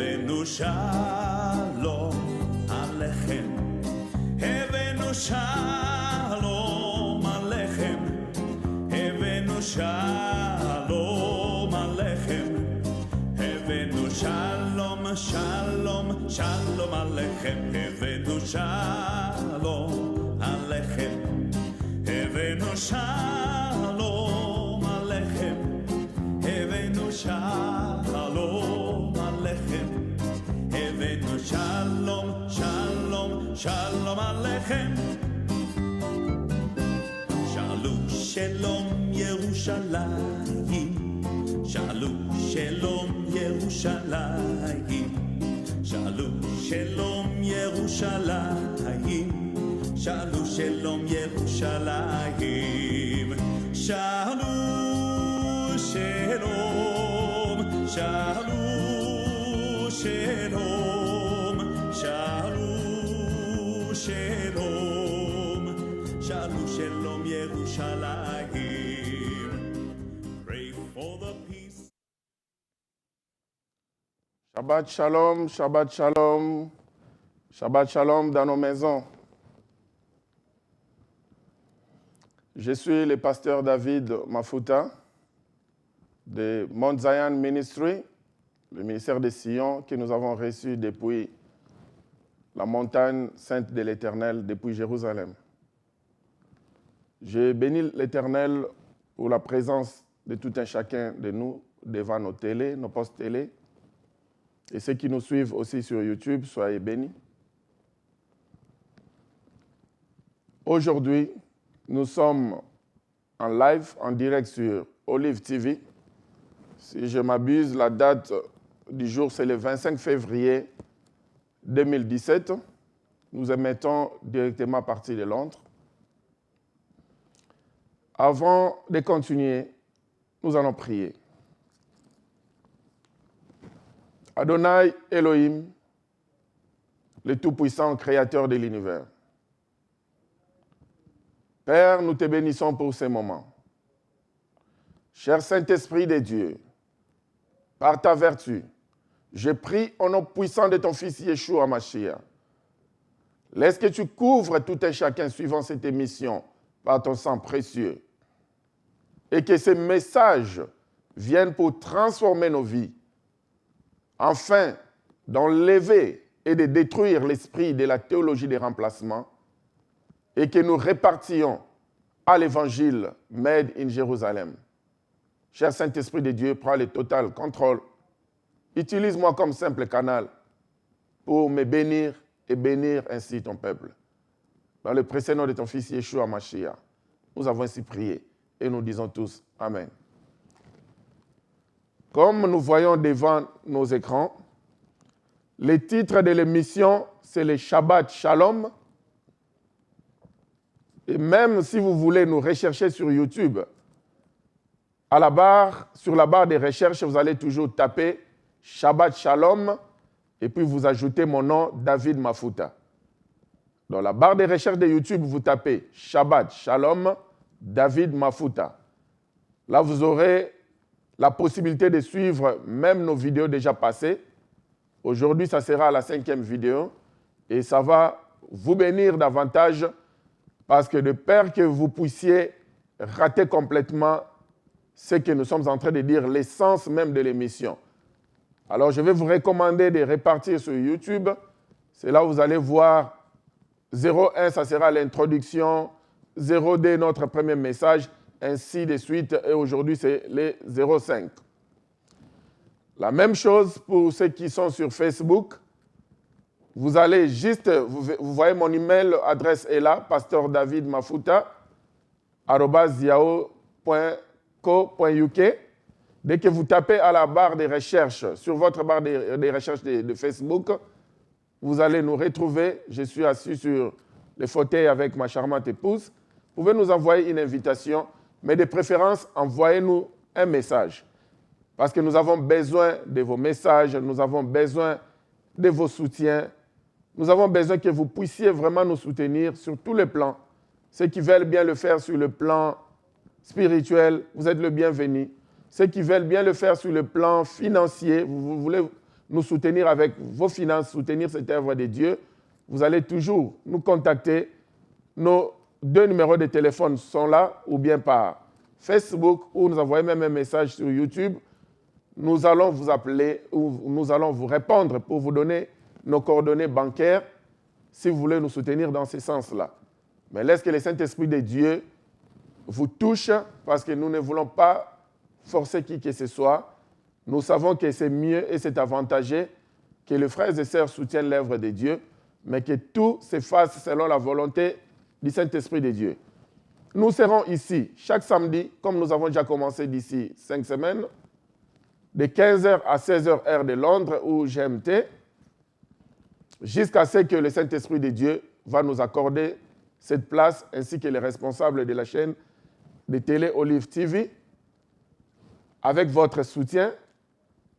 הבאנו שלום עליכם, הבאנו שלום עליכם, הבאנו שלום עליכם, הבאנו שלום, שלום, שלום עליכם, הבאנו שלום עליכם, הבאנו שלום עליכם, הבאנו שלום עליכם, הבאנו שלום, שלום, שלום עליכם. שאלו שלום ירושלים, שאלו שלום ירושלים, שאלו שלום ירושלים, שאלו שלום ירושלים, שאלו שלום, שאלו שלום, שאלו שלום, שאלו שלום ירושלים. Pray for the peace. Shabbat shalom, Shabbat shalom, Shabbat shalom dans nos maisons. Je suis le pasteur David Mafuta de Mount Zion Ministry, le ministère de Sion que nous avons reçu depuis la montagne sainte de l'Éternel, depuis Jérusalem. Je bénis l'Éternel pour la présence de tout un chacun de nous devant nos télés, nos postes télé. Et ceux qui nous suivent aussi sur YouTube, soyez bénis. Aujourd'hui, nous sommes en live, en direct sur Olive TV. Si je m'abuse, la date du jour, c'est le 25 février 2017. Nous émettons directement à partir de Londres. Avant de continuer, nous allons prier. Adonai Elohim, le Tout-Puissant, Créateur de l'univers. Père, nous te bénissons pour ces moments. Cher Saint-Esprit de Dieu, par ta vertu, je prie au nom puissant de ton Fils Yeshua Mashiach. Laisse que tu couvres tout un chacun suivant cette émission par ton sang précieux et que ces messages viennent pour transformer nos vies, afin d'enlever et de détruire l'esprit de la théologie des remplacements et que nous répartions à l'évangile Made in Jérusalem. Cher Saint-Esprit de Dieu, prends le total contrôle. Utilise-moi comme simple canal pour me bénir et bénir ainsi ton peuple. Dans le précieux nom de ton Fils Yeshua Mashiach, nous avons ainsi prié et nous disons tous Amen. Comme nous voyons devant nos écrans, le titre de l'émission, c'est le Shabbat Shalom. Et même si vous voulez nous rechercher sur YouTube, sur la barre de recherche, vous allez toujours taper Shabbat Shalom et puis vous ajoutez mon nom, David Mafuta. Dans la barre de recherche de YouTube, vous tapez Shabbat Shalom, David Mafuta. Là, vous aurez la possibilité de suivre même nos vidéos déjà passées. Aujourd'hui, ça sera la 5e vidéo et ça va vous bénir davantage parce que de peur que vous puissiez rater complètement ce que nous sommes en train de dire, l'essence même de l'émission. Alors, je vais vous recommander de repartir sur YouTube. C'est là où vous allez voir 01, ça sera l'introduction, 02, notre premier message, ainsi de suite. Et aujourd'hui, c'est les 05. La même chose pour ceux qui sont sur Facebook. Vous allez juste, vous voyez mon email, adresse est là, pasteur.david.mafuta@yahoo.co.uk. Dès que vous tapez à la barre de recherche, sur votre barre de recherche de Facebook, vous allez nous retrouver. Je suis assis sur le fauteuil avec ma charmante épouse. Vous pouvez nous envoyer une invitation, mais de préférence, envoyez-nous un message. Parce que nous avons besoin de vos messages, nous avons besoin de vos soutiens. Nous avons besoin que vous puissiez vraiment nous soutenir sur tous les plans. Ceux qui veulent bien le faire sur le plan spirituel, vous êtes le bienvenu. Ceux qui veulent bien le faire sur le plan financier, vous voulez nous soutenir avec vos finances, soutenir cette œuvre de Dieu, vous allez toujours nous contacter. Nos 2 numéros de téléphone sont là, ou bien par Facebook, ou nous envoyez même un message sur YouTube. Nous allons vous appeler ou nous allons vous répondre pour vous donner nos coordonnées bancaires si vous voulez nous soutenir dans ce sens-là. Mais laisse que le Saint-Esprit de Dieu vous touche parce que nous ne voulons pas forcer qui que ce soit. Nous savons que c'est mieux et c'est avantageux que les frères et sœurs soutiennent l'œuvre de Dieu, mais que tout se fasse selon la volonté du Saint-Esprit de Dieu. Nous serons ici chaque samedi, comme nous avons déjà commencé d'ici 5 semaines, de 15h à 16h heure de Londres ou GMT, jusqu'à ce que le Saint-Esprit de Dieu va nous accorder cette place, ainsi que les responsables de la chaîne de télé Olive TV, avec votre soutien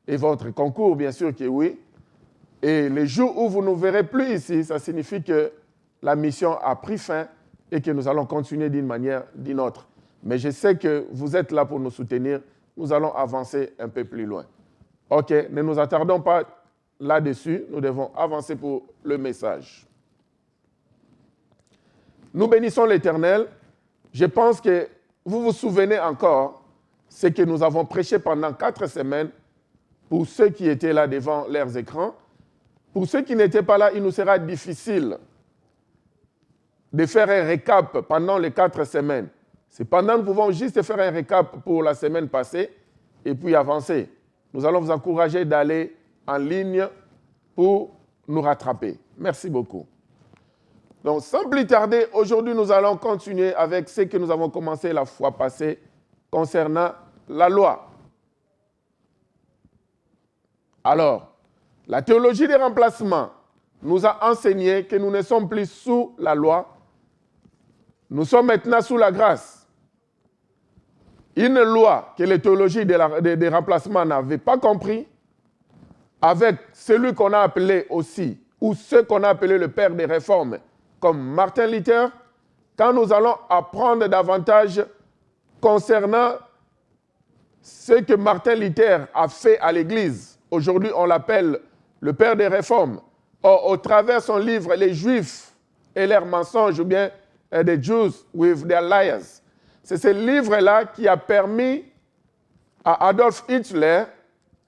et votre concours, bien sûr que oui. Et les jours où vous ne nous verrez plus ici, ça signifie que la mission a pris fin et que nous allons continuer d'une manière ou d'une autre. Mais je sais que vous êtes là pour nous soutenir. Nous allons avancer un peu plus loin. OK, ne nous attardons pas là-dessus. Nous devons avancer pour le message. Nous bénissons l'Éternel. Je pense que vous vous souvenez encore ce que nous avons prêché pendant 4 semaines pour ceux qui étaient là devant leurs écrans. Pour ceux qui n'étaient pas là, il nous sera difficile de faire un récap pendant les 4 semaines. Cependant, nous pouvons juste faire un récap pour la semaine passée et puis avancer. Nous allons vous encourager d'aller en ligne pour nous rattraper. Merci beaucoup. Donc, sans plus tarder, aujourd'hui, nous allons continuer avec ce que nous avons commencé la fois passée concernant la loi. Alors, la théologie des remplacements nous a enseigné que nous ne sommes plus sous la loi. Nous sommes maintenant sous la grâce. Une loi que les théologies des remplacements n'avaient pas compris, avec celui qu'on a appelé aussi, ou ceux qu'on a appelé le père des réformes, comme Martin Luther, quand nous allons apprendre davantage concernant ce que Martin Luther a fait à l'Église. Aujourd'hui, on l'appelle le père des réformes. Or, au travers de son livre, Les Juifs et leurs mensonges, ou bien The Jews with their liars. C'est ce livre-là qui a permis à Adolf Hitler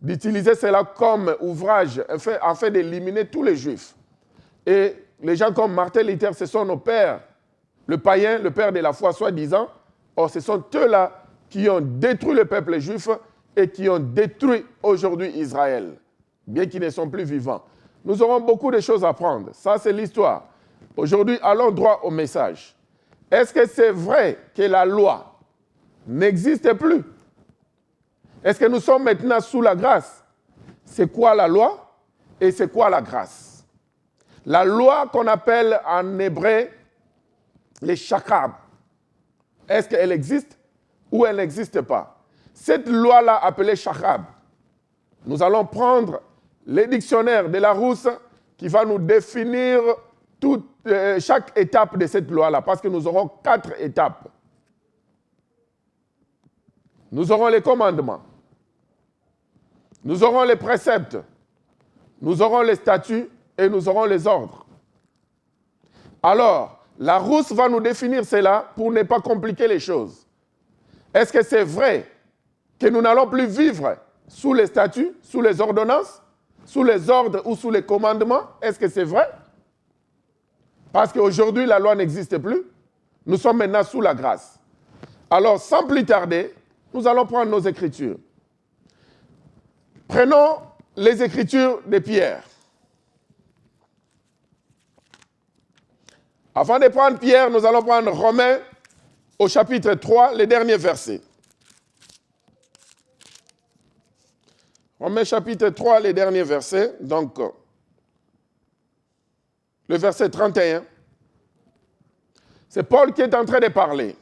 d'utiliser cela comme ouvrage, afin d'éliminer tous les Juifs. Et les gens comme Martin Luther, ce sont nos pères, le païen, le père de la foi, soi-disant. Or, ce sont eux-là qui ont détruit le peuple juif et qui ont détruit aujourd'hui Israël, bien qu'ils ne sont plus vivants. Nous aurons beaucoup de choses à apprendre. Ça, c'est l'histoire. Aujourd'hui, allons droit au message. Est-ce que c'est vrai que la loi n'existe plus? Est-ce que nous sommes maintenant sous la grâce? C'est quoi la loi et c'est quoi la grâce? La loi qu'on appelle en hébreu les shakab. Est-ce qu'elle existe ou elle n'existe pas? Cette loi-là appelée shakab, nous allons prendre le dictionnaire de Larousse qui va nous définir chaque étape de cette loi-là, parce que nous aurons 4 étapes. Nous aurons les commandements, nous aurons les préceptes, nous aurons les statuts et nous aurons les ordres. Alors, Larousse va nous définir cela pour ne pas compliquer les choses. Est-ce que c'est vrai que nous n'allons plus vivre sous les statuts, sous les ordonnances, sous les ordres ou sous les commandements? Est-ce que c'est vrai? Parce qu'aujourd'hui, la loi n'existe plus. Nous sommes maintenant sous la grâce. Alors, sans plus tarder, nous allons prendre nos Écritures. Prenons les Écritures de Pierre. Avant de prendre Pierre, nous allons prendre Romains au chapitre 3, les derniers versets. Romains chapitre 3, les derniers versets. Donc, le verset 31. C'est Paul qui est en train de parler.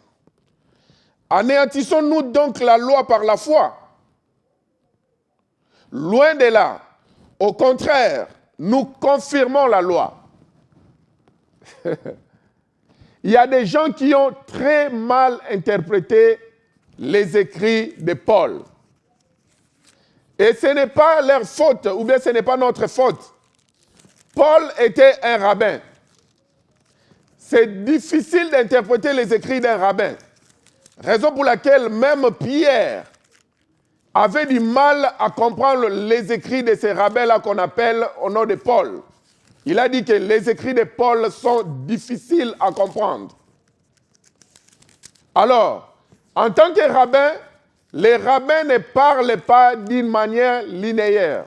Anéantissons-nous donc la loi par la foi? Loin de là. Au contraire, nous confirmons la loi. Il y a des gens qui ont très mal interprété les écrits de Paul. Et ce n'est pas leur faute, ou bien ce n'est pas notre faute. Paul était un rabbin. C'est difficile d'interpréter les écrits d'un rabbin. Raison pour laquelle même Pierre avait du mal à comprendre les écrits de ces rabbins-là qu'on appelle au nom de Paul. Il a dit que les écrits de Paul sont difficiles à comprendre. Alors, en tant que rabbin, les rabbins ne parlent pas d'une manière linéaire.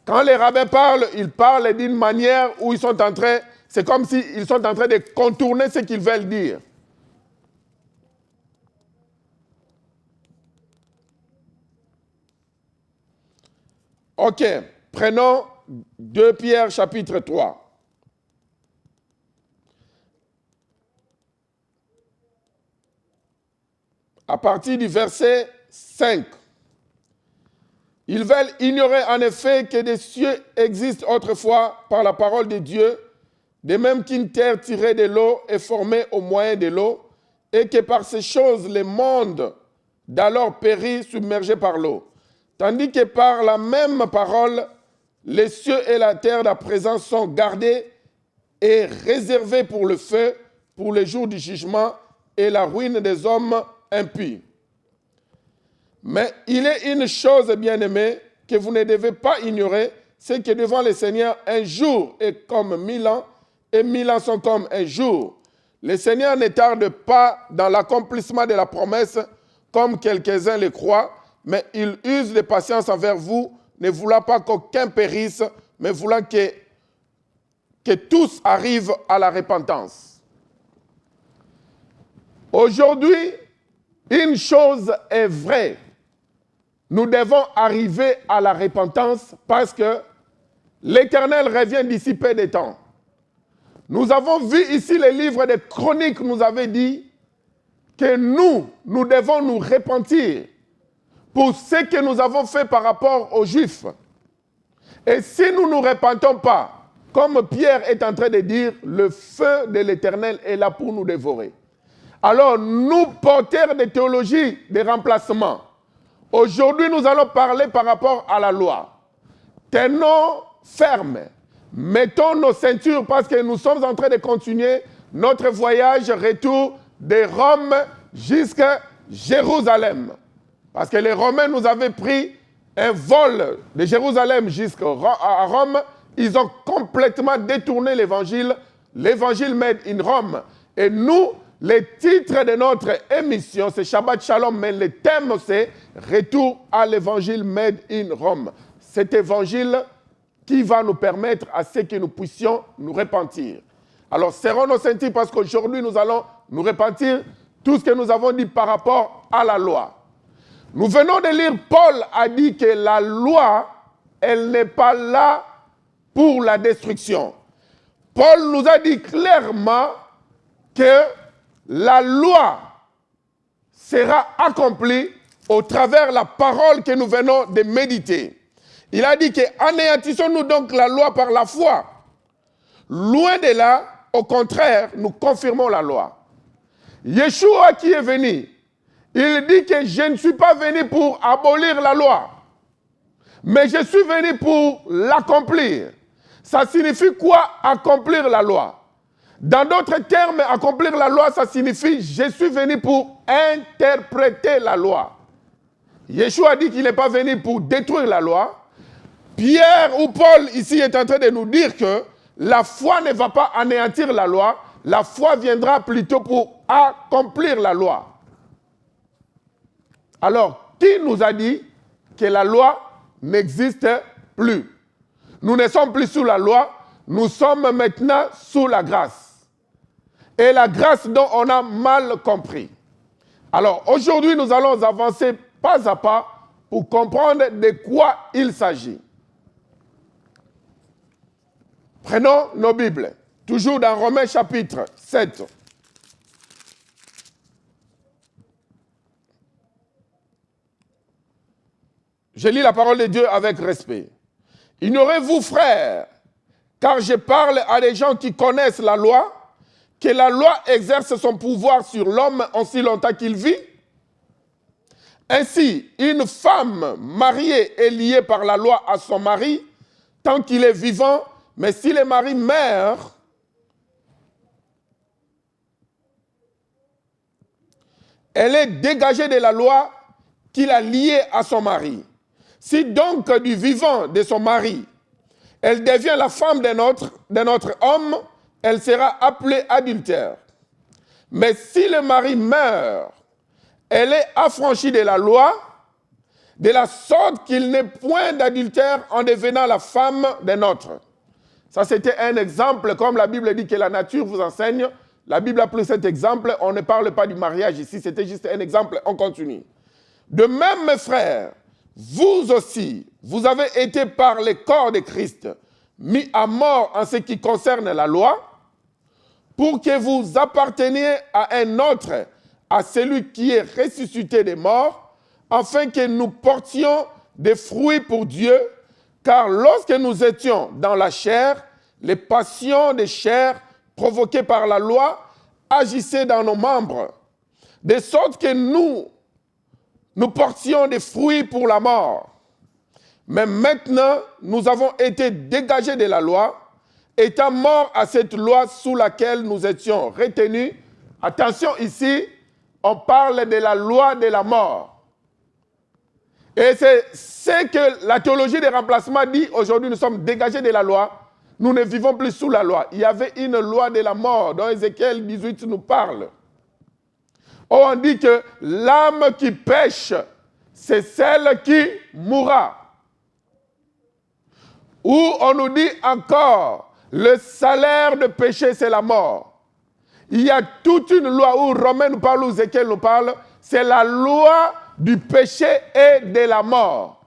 Quand les rabbins parlent, ils parlent d'une manière où ils sont en train, c'est comme s'ils sont en train de contourner ce qu'ils veulent dire. Ok, prenons 2 Pierre chapitre 3. À partir du verset 5. Ils veulent ignorer en effet que des cieux existent autrefois par la parole de Dieu, de même qu'une terre tirée de l'eau est formée au moyen de l'eau, et que par ces choses le monde d'alors périt submergé par l'eau. Tandis que par la même parole, les cieux et la terre d'à présent sont gardés et réservés pour le feu, pour le jour du jugement et la ruine des hommes impies. Mais il est une chose, bien-aimée, que vous ne devez pas ignorer, c'est que devant le Seigneur, un jour est comme 1000 ans, et 1000 ans sont comme un jour. Le Seigneur ne tarde pas dans l'accomplissement de la promesse, comme quelques-uns le croient, mais il use de patience envers vous, ne voulant pas qu'aucun périsse, mais voulant que tous arrivent à la repentance. Aujourd'hui, une chose est vraie. Nous devons arriver à la repentance parce que l'Éternel revient d'ici peu de temps. Nous avons vu ici les livres des Chroniques nous avaient dit que nous devons nous repentir pour ce que nous avons fait par rapport aux Juifs. Et si nous ne nous repentons pas, comme Pierre est en train de dire, le feu de l'Éternel est là pour nous dévorer. Alors, nous, porteurs de théologie de remplacement, aujourd'hui, nous allons parler par rapport à la loi. Tenons ferme, mettons nos ceintures parce que nous sommes en train de continuer notre voyage retour de Rome jusqu'à Jérusalem. Parce que les Romains nous avaient pris un vol de Jérusalem jusqu'à Rome. Ils ont complètement détourné l'évangile made in Rome. Et nous, le titre de notre émission, c'est Shabbat Shalom, mais le thème, c'est Retour à l'évangile made in Rome. Cet évangile qui va nous permettre à ce que nous puissions nous repentir. Alors, serrons nos ceintures parce qu'aujourd'hui, nous allons nous repentir tout ce que nous avons dit par rapport à la loi. Nous venons de lire, Paul a dit que la loi, elle n'est pas là pour la destruction. Paul nous a dit clairement que la loi sera accomplie au travers de la parole que nous venons de méditer. Il a dit que anéantissons-nous donc la loi par la foi. Loin de là, au contraire, nous confirmons la loi. Yeshua qui est venu, il dit que je ne suis pas venu pour abolir la loi, mais je suis venu pour l'accomplir. Ça signifie quoi, accomplir la loi? Dans d'autres termes, accomplir la loi, ça signifie je suis venu pour interpréter la loi. Yeshua dit qu'il n'est pas venu pour détruire la loi. Pierre ou Paul ici est en train de nous dire que la foi ne va pas anéantir la loi, la foi viendra plutôt pour accomplir la loi. Alors, qui nous a dit que la loi n'existe plus? Nous ne sommes plus sous la loi, nous sommes maintenant sous la grâce. Et la grâce dont on a mal compris. Alors, aujourd'hui, nous allons avancer pas à pas pour comprendre de quoi il s'agit. Prenons nos Bibles, toujours dans Romains chapitre 7. Je lis la parole de Dieu avec respect. Ignorez-vous, frères, car je parle à des gens qui connaissent la loi, que la loi exerce son pouvoir sur l'homme en si longtemps qu'il vit. Ainsi, une femme mariée est liée par la loi à son mari tant qu'il est vivant, mais si le mari meurt, elle est dégagée de la loi qui l'a liée à son mari. Si donc du vivant de son mari, elle devient la femme de notre homme, elle sera appelée adultère. Mais si le mari meurt, elle est affranchie de la loi, de la sorte qu'il n'est point d'adultère en devenant la femme d'un autre. Ça, c'était un exemple, comme la Bible dit que la nature vous enseigne. La Bible a pris cet exemple, on ne parle pas du mariage ici, c'était juste un exemple, on continue. De même, mes frères, vous aussi, vous avez été par le corps de Christ mis à mort en ce qui concerne la loi, pour que vous apparteniez à un autre, à celui qui est ressuscité des morts, afin que nous portions des fruits pour Dieu, car lorsque nous étions dans la chair, les passions des chairs provoquées par la loi agissaient dans nos membres, de sorte que nous portions des fruits pour la mort. Mais maintenant, nous avons été dégagés de la loi, étant morts à cette loi sous laquelle nous étions retenus. Attention ici, on parle de la loi de la mort. Et c'est ce que la théologie des remplacements dit. Aujourd'hui, nous sommes dégagés de la loi. Nous ne vivons plus sous la loi. Il y avait une loi de la mort dont Ézéchiel 18 nous parle. On dit que l'âme qui pêche, c'est celle qui mourra. Ou on nous dit encore, le salaire de péché, c'est la mort. Il y a toute une loi où Romain nous parle, où Ézéchiel nous parle, c'est la loi du péché et de la mort.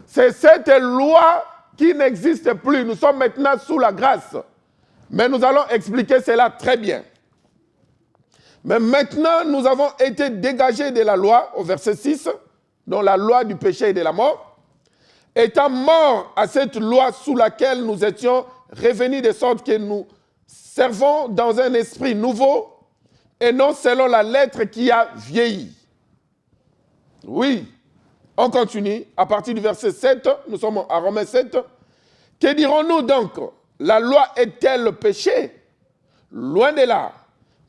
C'est cette loi qui n'existe plus. Nous sommes maintenant sous la grâce. Mais nous allons expliquer cela très bien. Mais maintenant, nous avons été dégagés de la loi, au verset 6, dont la loi du péché et de la mort, étant morts à cette loi sous laquelle nous étions revenus, de sorte que nous servons dans un esprit nouveau et non selon la lettre qui a vieilli. Oui, on continue. À partir du verset 7, nous sommes à Romains 7. Que dirons-nous donc? La loi est-elle le péché? Loin de là.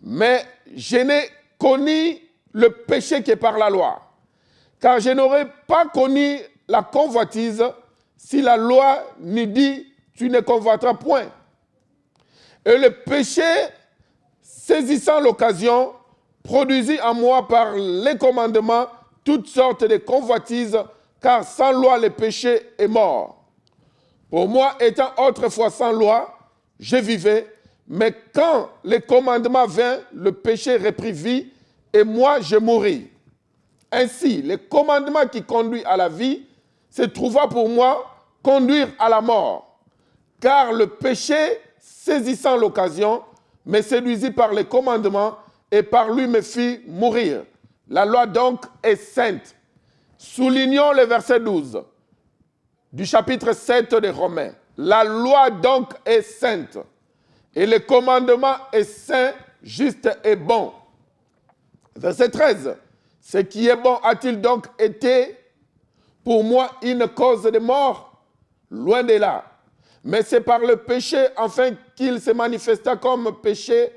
Mais je n'ai connu le péché que par la loi. Car je n'aurais pas connu la convoitise si la loi nous dit « tu ne convoiteras point ». Et le péché, saisissant l'occasion, produisit en moi par les commandements toutes sortes de convoitises, car sans loi le péché est mort. Pour moi, étant autrefois sans loi, je vivais, mais quand le commandement vint, le péché reprit vie, et moi je mouris. Ainsi, le commandement qui conduit à la vie se trouva pour moi conduire à la mort. Car le péché, saisissant l'occasion, me séduisit par les commandements et par lui me fit mourir. La loi donc est sainte. Soulignons le verset 12 du chapitre 7 de Romains. La loi donc est sainte et le commandement est saint, juste et bon. Verset 13. Ce qui est bon a-t-il donc été pour moi une cause de mort? Loin de là. Mais c'est par le péché, afin qu'il se manifesta comme péché,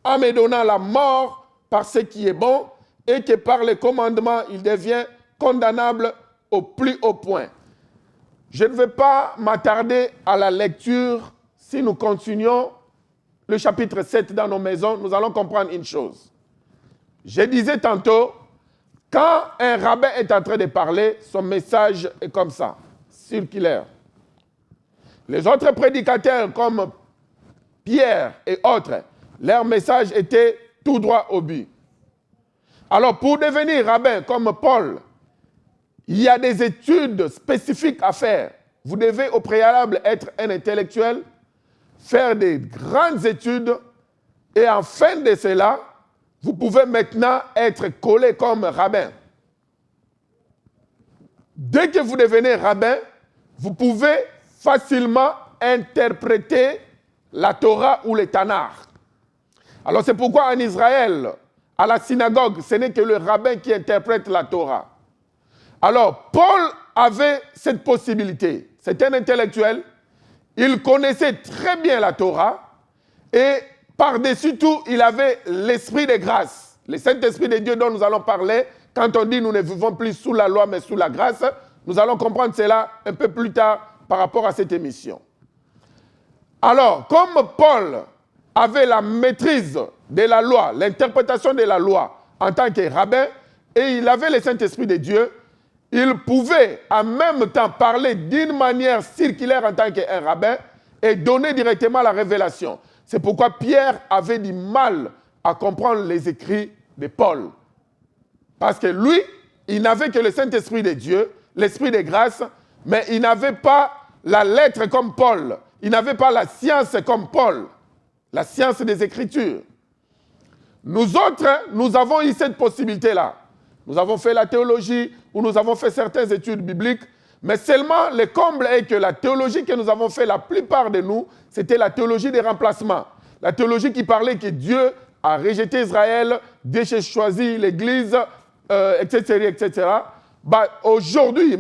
en me donnant la mort par ce qui est bon, et que par le commandement, il devient condamnable au plus haut point. Je ne vais pas m'attarder à la lecture. Si nous continuons le chapitre 7 dans nos maisons, nous allons comprendre une chose. Je disais tantôt, quand un rabbin est en train de parler, son message est comme ça, circulaire. Les autres prédicateurs comme Pierre et autres, leur message était tout droit au but. Alors pour devenir rabbin comme Paul, il y a des études spécifiques à faire. Vous devez au préalable être un intellectuel, faire des grandes études et en fin de cela, vous pouvez maintenant être collé comme rabbin. Dès que vous devenez rabbin, vous pouvez facilement interpréter la Torah ou le Tanakh. Alors c'est pourquoi en Israël, à la synagogue, ce n'est que le rabbin qui interprète la Torah. Alors, Paul avait cette possibilité. C'était un intellectuel. Il connaissait très bien la Torah. Et par-dessus tout, il avait l'esprit de grâce. Le Saint-Esprit de Dieu dont nous allons parler. Quand on dit nous ne vivons plus sous la loi, mais sous la grâce, nous allons comprendre cela un peu plus tard par rapport à cette émission. Alors, comme Paul avait la maîtrise de la loi, l'interprétation de la loi en tant que rabbin, et il avait le Saint-Esprit de Dieu, il pouvait en même temps parler d'une manière circulaire en tant qu'un rabbin et donner directement la révélation. C'est pourquoi Pierre avait du mal à comprendre les écrits de Paul. Parce que lui, il n'avait que le Saint-Esprit de Dieu, l'Esprit de grâce, mais il n'avait pas la lettre comme Paul. Il n'avait pas la science comme Paul, la science des Écritures. Nous autres, nous avons eu cette possibilité-là. Nous avons fait la théologie, ou nous avons fait certaines études bibliques, mais seulement le comble est que la théologie que nous avons fait, la plupart de nous, c'était la théologie des remplacements. La théologie qui parlait que Dieu a rejeté Israël, Dieu a choisi l'Église, etc., etc. Aujourd'hui,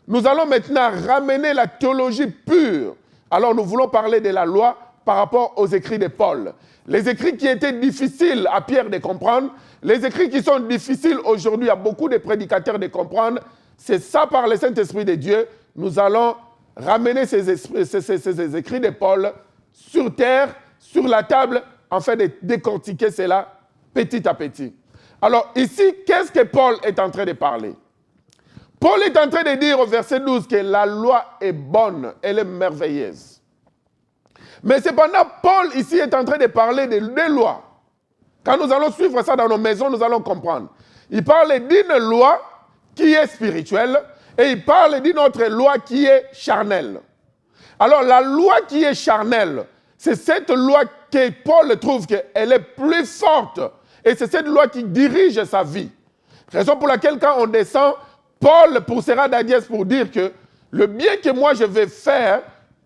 nous allons maintenant ramener la théologie pure. Alors nous voulons parler de la loi par rapport aux écrits de Paul. Les écrits qui étaient difficiles à Pierre de comprendre, les écrits qui sont difficiles aujourd'hui à beaucoup de prédicateurs de comprendre, c'est ça par le Saint-Esprit de Dieu. Nous allons ramener ces écrits de Paul sur terre, sur la table, afin de décortiquer cela petit à petit. Alors ici, qu'est-ce que Paul est en train de parler? Paul est en train de dire au verset 12 que la loi est bonne, elle est merveilleuse. Mais cependant, Paul ici est en train de parler des lois. Quand nous allons suivre ça dans nos maisons, nous allons comprendre. Il parle d'une loi qui est spirituelle et il parle d'une autre loi qui est charnelle. Alors la loi qui est charnelle, c'est cette loi que Paul trouve qu'elle est plus forte et c'est cette loi qui dirige sa vie. Raison pour laquelle quand on descend, Paul poussera d'Adiès pour dire que le bien que moi je vais faire,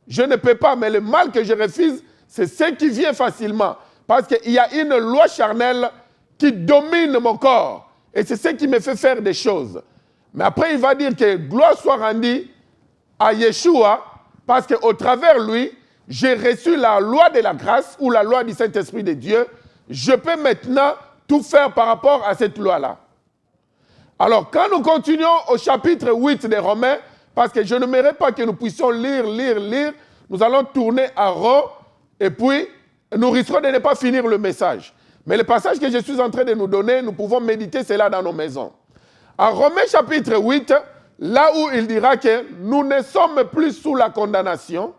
je ne peux pas, mais le mal que je refuse, c'est ce qui vient facilement. Parce qu'il y a une loi charnelle qui domine mon corps. Et c'est ce qui me fait faire des choses. Mais après, il va dire que gloire soit rendue à Yeshua, parce qu'au travers lui, j'ai reçu la loi de la grâce ou la loi du Saint-Esprit de Dieu. Je peux maintenant tout faire par rapport à cette loi-là. Alors, quand nous continuons au chapitre 8 des Romains, parce que je n'aimerais pas que nous puissions lire, nous allons tourner à rond, et puis nous risquons de ne pas finir le message. Mais le passage que je suis en train de nous donner, nous pouvons méditer cela dans nos maisons. En Romains chapitre 8, là où il dira que nous ne sommes plus sous la condamnation,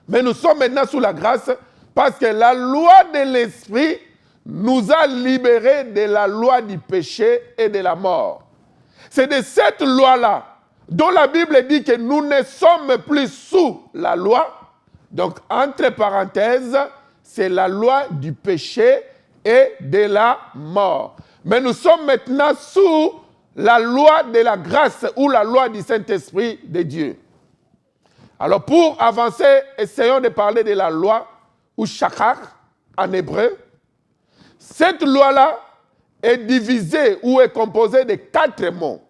mais nous sommes maintenant sous la grâce, parce que la loi de l'Esprit nous a libérés de la loi du péché et de la mort. C'est de cette loi-là dont la Bible dit que nous ne sommes plus sous la loi. Donc, entre parenthèses, c'est la loi du péché et de la mort. Mais nous sommes maintenant sous la loi de la grâce ou la loi du Saint-Esprit de Dieu. Alors, pour avancer, essayons de parler de la loi ou shachar en hébreu. Cette loi-là est divisée ou est composée de 4 mots.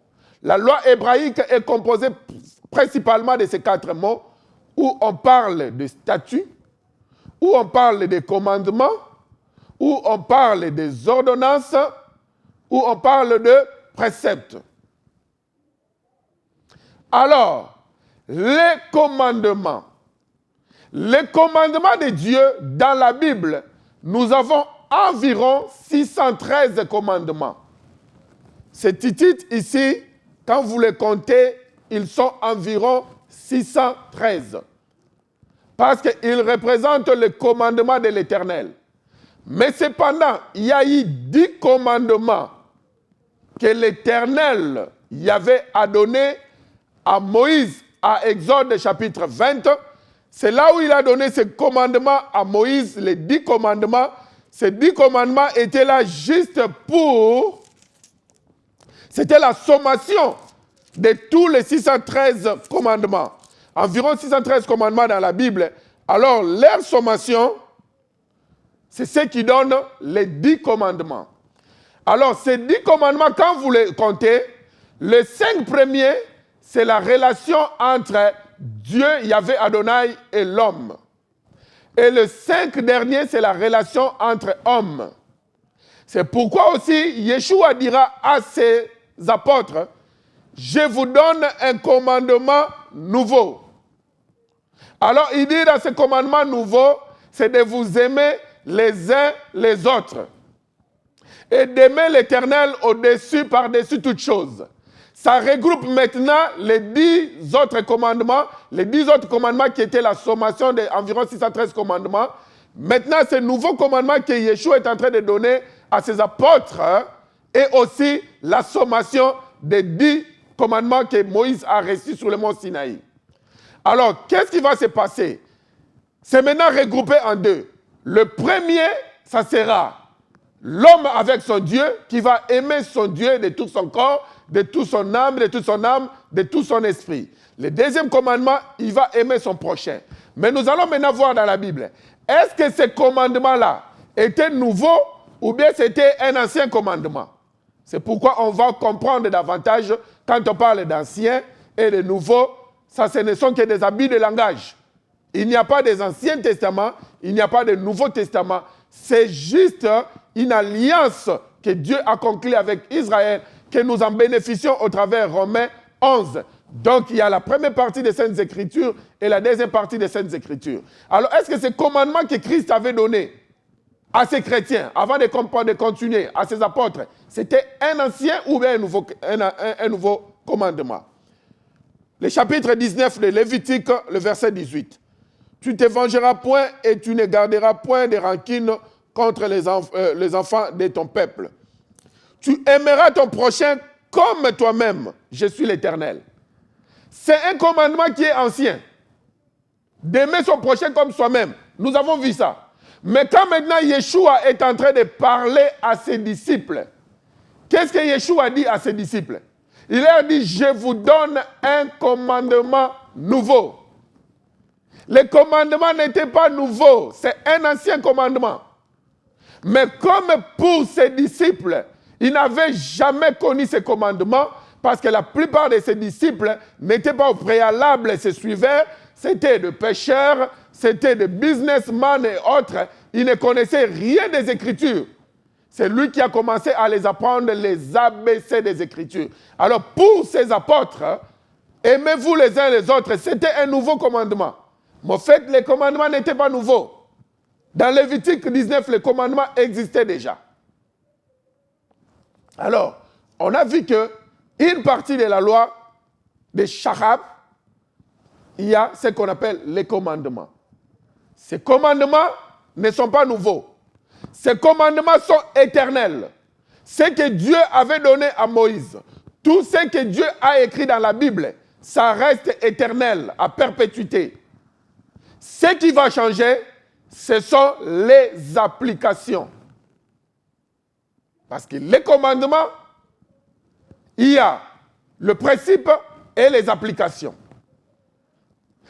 La loi hébraïque est composée principalement de ces 4 mots où on parle de statut, où on parle des commandements, où on parle des ordonnances, où on parle de préceptes. Alors, les commandements de Dieu dans la Bible, nous avons environ 613 commandements. Ces titres ici, quand vous les comptez, ils sont environ 613. Parce qu'ils représentent le commandement de l'Éternel. Mais cependant, il y a eu 10 commandements que l'Éternel y avait donné à Moïse à Exode chapitre 20. C'est là où il a donné ces commandements à Moïse, les 10 commandements. Ces 10 commandements étaient là juste pour... C'était la sommation de tous les 613 commandements. Environ 613 commandements dans la Bible. Alors, leur sommation, c'est ce qui donne les 10 commandements. Alors, ces 10 commandements, quand vous les comptez, les 5 premiers, c'est la relation entre Dieu, Yahvé Adonai, et l'homme. Et les 5 derniers, c'est la relation entre hommes. C'est pourquoi aussi, Yeshua dira à ses apôtres, « Je vous donne un commandement nouveau. » Alors, il dit dans ce commandement nouveau, c'est de vous aimer les uns les autres. Et d'aimer l'Éternel au-dessus, par-dessus toutes choses. Ça regroupe maintenant les 10 autres commandements, qui étaient la sommation d'environ 613 commandements. Maintenant, ce nouveau commandement que Yeshua est en train de donner à ses apôtres et aussi la sommation des 10 commandements que Moïse a reçus sur le mont Sinaï. Alors, qu'est-ce qui va se passer? C'est maintenant regroupé en 2. Le premier, ça sera l'homme avec son Dieu qui va aimer son Dieu de tout son corps, de toute son âme, de tout son esprit. Le deuxième commandement, il va aimer son prochain. Mais nous allons maintenant voir dans la Bible, est-ce que ce commandement-là était nouveau ou bien c'était un ancien commandement? C'est pourquoi on va comprendre davantage quand on parle d'ancien et de nouveau, ça ce ne sont que des habits de langage. Il n'y a pas des Anciens Testaments, il n'y a pas de Nouveau Testament. C'est juste une alliance que Dieu a conclue avec Israël, que nous en bénéficions au travers Romains 11. Donc, il y a la première partie des Saintes Écritures et la deuxième partie des Saintes Écritures. Alors, est-ce que ce commandement que Christ avait donné à ses chrétiens, avant de continuer, à ses apôtres, c'était un ancien ou bien un nouveau commandement? Le chapitre 19 de Lévitique, le verset 18. « Tu ne te vengeras point et tu ne garderas point de rancune contre les enfants de ton peuple. Tu aimeras ton prochain comme toi-même. Je suis l'Éternel. » C'est un commandement qui est ancien. D'aimer son prochain comme soi-même. Nous avons vu ça. Mais quand maintenant Yeshua est en train de parler à ses disciples, qu'est-ce que Yeshua dit à ses disciples? Il leur dit, je vous donne un commandement nouveau. Le commandement n'était pas nouveau, c'est un ancien commandement. Mais comme pour ses disciples, ils n'avaient jamais connu ce commandement, parce que la plupart de ses disciples n'étaient pas au préalable, se suivaient, c'était des pêcheurs, c'était des businessmen et autres, ils ne connaissaient rien des Écritures. C'est lui qui a commencé à les apprendre les ABC des Écritures. Alors pour ces apôtres, aimez-vous les uns les autres, c'était un nouveau commandement. Mais en fait, les commandements n'étaient pas nouveaux. Dans Lévitique 19, les commandements existaient déjà. Alors, on a vu qu'une partie de la loi de Shachab, il y a ce qu'on appelle les commandements. Ces commandements ne sont pas nouveaux. Ces commandements sont éternels. Ce que Dieu avait donné à Moïse, tout ce que Dieu a écrit dans la Bible, ça reste éternel, à perpétuité. Ce qui va changer, ce sont les applications. Parce que les commandements, il y a le principe et les applications.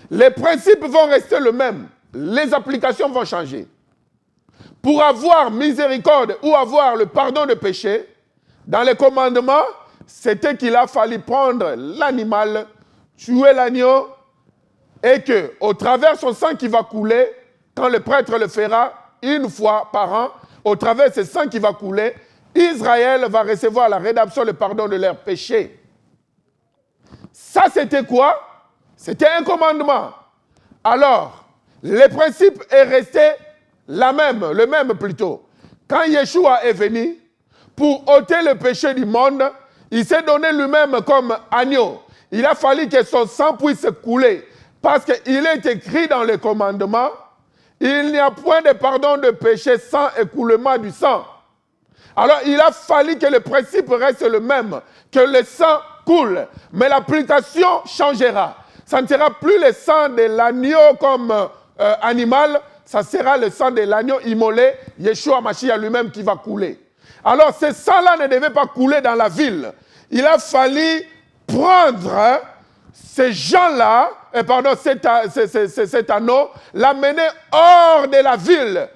Les principes vont rester le même, les applications vont changer. Pour avoir miséricorde ou avoir le pardon de péché, dans les commandements, c'était qu'il a fallu prendre l'animal, tuer l'agneau, et qu'au travers son sang qui va couler, quand le prêtre le fera une fois par an, au travers ce sang qui va couler, Israël va recevoir la rédemption, le pardon de leurs péchés. Ça, c'était quoi? C'était un commandement. Alors, le principe est resté le même plutôt. Quand Yeshua est venu, pour ôter le péché du monde, il s'est donné lui-même comme agneau. Il a fallu que son sang puisse couler. Parce qu'il est écrit dans le commandement, il n'y a point de pardon de péché sans écoulement du sang. Alors il a fallu que le principe reste le même, que le sang coule, mais l'application changera. Ça ne sera plus le sang de l'agneau comme animal, ça sera le sang de l'agneau immolé, Yeshua Mashiach lui-même qui va couler. Alors ce sang-là ne devait pas couler dans la ville. Il a fallu prendre ces gens-là, cet anneau, l'amener hors de la ville,